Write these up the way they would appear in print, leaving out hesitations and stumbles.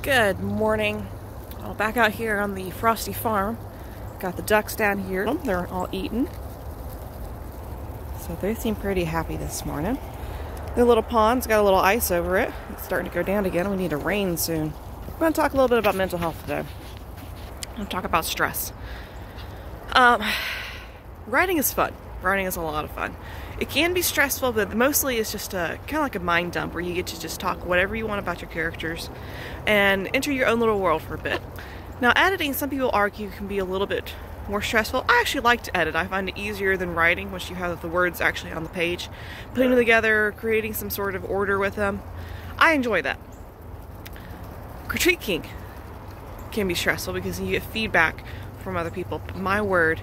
Good morning. Well, back out here on the Frosty farm. Got the ducks down here. They're all eating. So they seem pretty happy this morning. The little pond's got a little ice over it. It's starting to go down again. We need a rain soon. I'm going to talk a little bit about mental health today. I'm going to talk about stress. Writing is fun. Writing is a lot of fun. It can be stressful, but mostly it's just kind of like a mind dump where you get to just talk whatever you want about your characters and enter your own little world for a bit. Now, editing, some people argue, can be a little bit more stressful. I actually like to edit. I find it easier than writing once you have the words actually on the page. Putting them together, creating some sort of order with them. I enjoy that. Critiquing can be stressful because you get feedback from other people. But my word,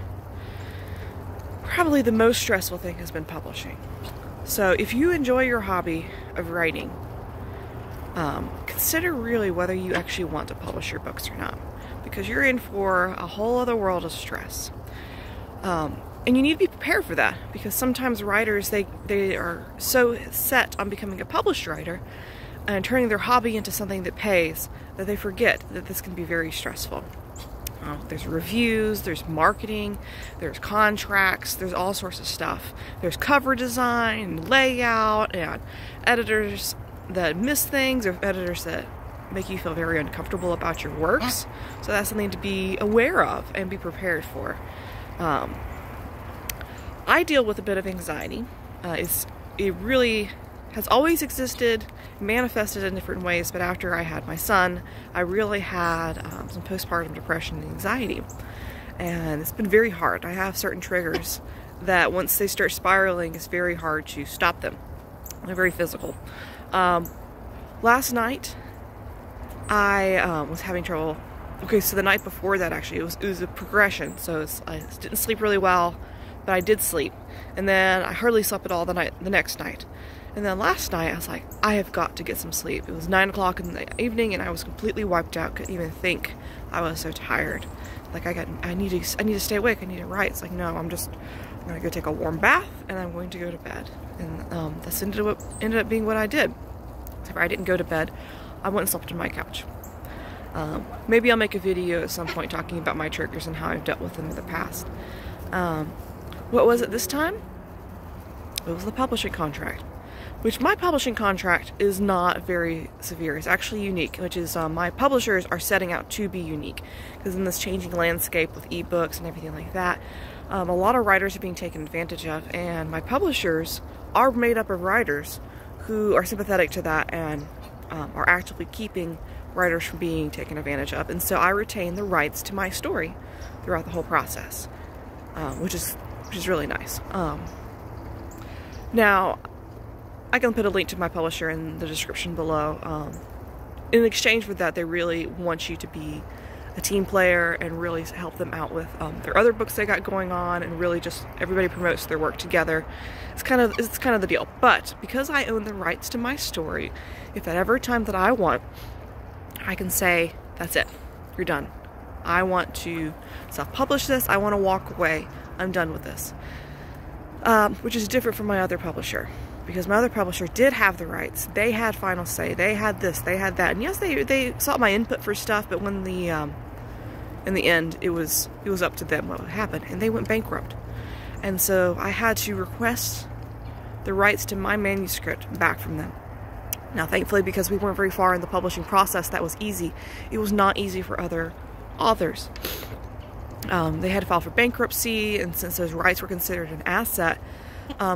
probably the most stressful thing has been publishing. So if you enjoy your hobby of writing, consider really whether you actually want to publish your books or not, because you're in for a whole other world of stress. And you need to be prepared for that, because sometimes writers, they are so set on becoming a published writer and turning their hobby into something that pays that they forget that this can be very stressful. There's reviews, there's marketing, there's contracts, there's all sorts of stuff. There's cover design, layout, and editors that miss things, or editors that make you feel very uncomfortable about your works. So that's something to be aware of and be prepared for. I deal with a bit of anxiety. It really has always existed, manifested in different ways, but after I had my son, I really had some postpartum depression and anxiety. And it's been very hard. I have certain triggers that once they start spiraling, it's very hard to stop them. They're very physical. Last night, I was having trouble. Okay, so the night before that, actually, it was a progression. So I didn't sleep really well, but I did sleep. And then I hardly slept at all the next night. And then last night, I was like, I have got to get some sleep. It was 9 o'clock in the evening, and I was completely wiped out. Couldn't even think. I was so tired. Like, I need to stay awake. I need to write. It's like, no, I'm gonna go take a warm bath, and I'm going to go to bed. And this ended up being what I did. Except I didn't go to bed. I went and slept on my couch. Maybe I'll make a video at some point talking about my triggers and how I've dealt with them in the past. What was it this time? It was the publishing contract. Which my publishing contract is not very severe. It's actually unique, which is my publishers are setting out to be unique. Because in this changing landscape with ebooks and everything like that, a lot of writers are being taken advantage of, and my publishers are made up of writers who are sympathetic to that and are actively keeping writers from being taken advantage of. And so I retain the rights to my story throughout the whole process, which is really nice. Now, I can put a link to my publisher in the description below. In exchange for that, they really want you to be a team player and really help them out with their other books they got going on, and really just everybody promotes their work together. It's kind of the deal. But because I own the rights to my story, if at every time that I want, I can say, that's it, you're done. I want to self-publish this. I want to walk away. I'm done with this. Which is different from my other publisher. Because my other publisher did have the rights. They had final say. They had this, they had that. And yes, they sought my input for stuff, but when in the end, it was up to them what would happen. And they went bankrupt. And so I had to request the rights to my manuscript back from them. Now, thankfully, because we weren't very far in the publishing process, that was easy. It was not easy for other authors. They had to file for bankruptcy, and since those rights were considered an asset,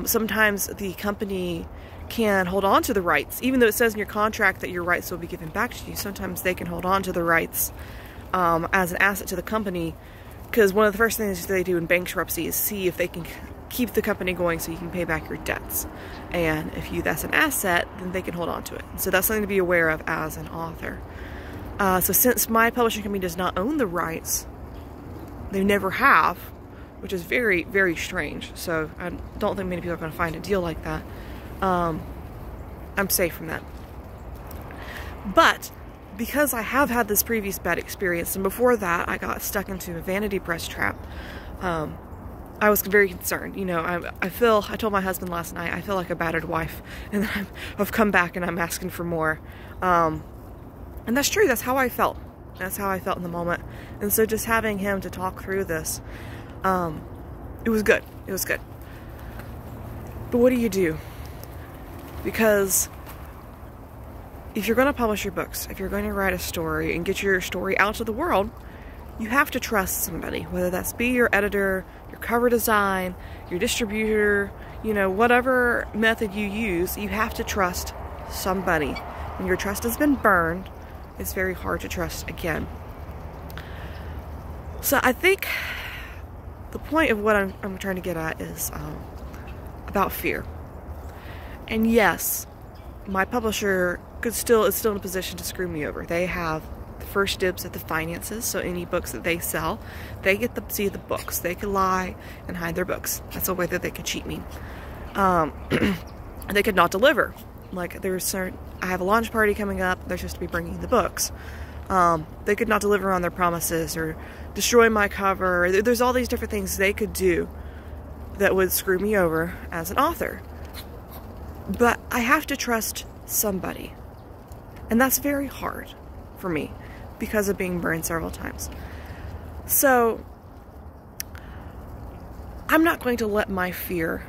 sometimes the company can hold on to the rights. Even though it says in your contract that your rights will be given back to you, sometimes they can hold on to the rights as an asset to the company, because one of the first things they do in bankruptcy is see if they can keep the company going so you can pay back your debts. And if that's an asset, then they can hold on to it. So that's something to be aware of as an author. So since my publishing company does not own the rights, they never have, which is very, very strange. So I don't think many people are going to find a deal like that. I'm safe from that. But because I have had this previous bad experience, and before that I got stuck into a vanity press trap, I was very concerned. You know, I told my husband last night, I feel like a battered wife, and then I've come back and I'm asking for more. And that's true. That's how I felt. That's how I felt in the moment. And so just having him to talk through this, it was good. It was good. But what do you do? Because if you're going to publish your books, if you're going to write a story and get your story out to the world, you have to trust somebody, whether that's be your editor, your cover design, your distributor, you know, whatever method you use, you have to trust somebody. When your trust has been burned, it's very hard to trust again. So I think the point of what I'm trying to get at is about fear. And yes, my publisher is still in a position to screw me over. They have the first dibs at the finances, so any books that they sell, they get to see the books. They could lie and hide their books. That's a way that they could cheat me. They could not deliver. Like I have a launch party coming up. They're supposed to be bringing the books. They could not deliver on their promises or destroy my cover. There's all these different things they could do that would screw me over as an author. But I have to trust somebody. And that's very hard for me because of being burned several times. So I'm not going to let my fear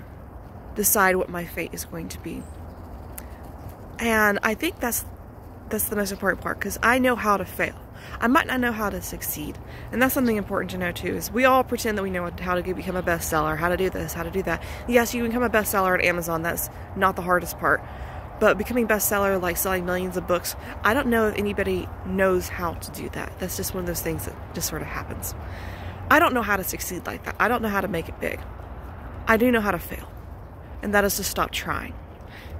decide what my fate is going to be. And I think that's the most important part, because I know how to fail. I might not know how to succeed. And that's something important to know too, is we all pretend that we know how to become a bestseller, how to do this, how to do that. Yes, you can become a bestseller at Amazon. That's not the hardest part. But becoming bestseller, like selling millions of books, I don't know if anybody knows how to do that. That's just one of those things that just sort of happens. I don't know how to succeed like that. I don't know how to make it big. I do know how to fail. And that is to stop trying.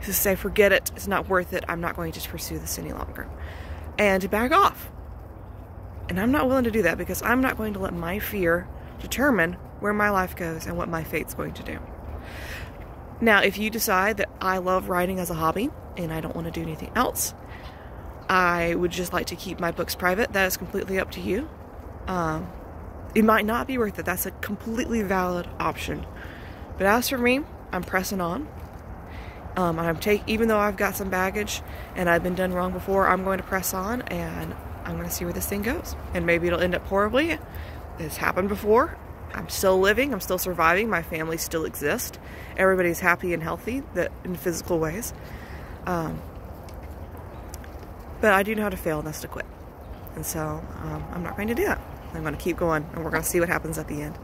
To say, forget it, it's not worth it, I'm not going to pursue this any longer. And to back off. And I'm not willing to do that, because I'm not going to let my fear determine where my life goes and what my fate's going to do. Now, if you decide that I love writing as a hobby and I don't want to do anything else, I would just like to keep my books private, that is completely up to you. It might not be worth it. That's a completely valid option. But as for me, I'm pressing on. Even though I've got some baggage and I've been done wrong before, I'm going to press on and I'm going to see where this thing goes. And maybe it'll end up horribly. It's happened before. I'm still living. I'm still surviving. My family still exists. Everybody's happy and healthy in physical ways. But I do know how to fail, and that's to quit. And so I'm not going to do that. I'm going to keep going, and we're going to see what happens at the end.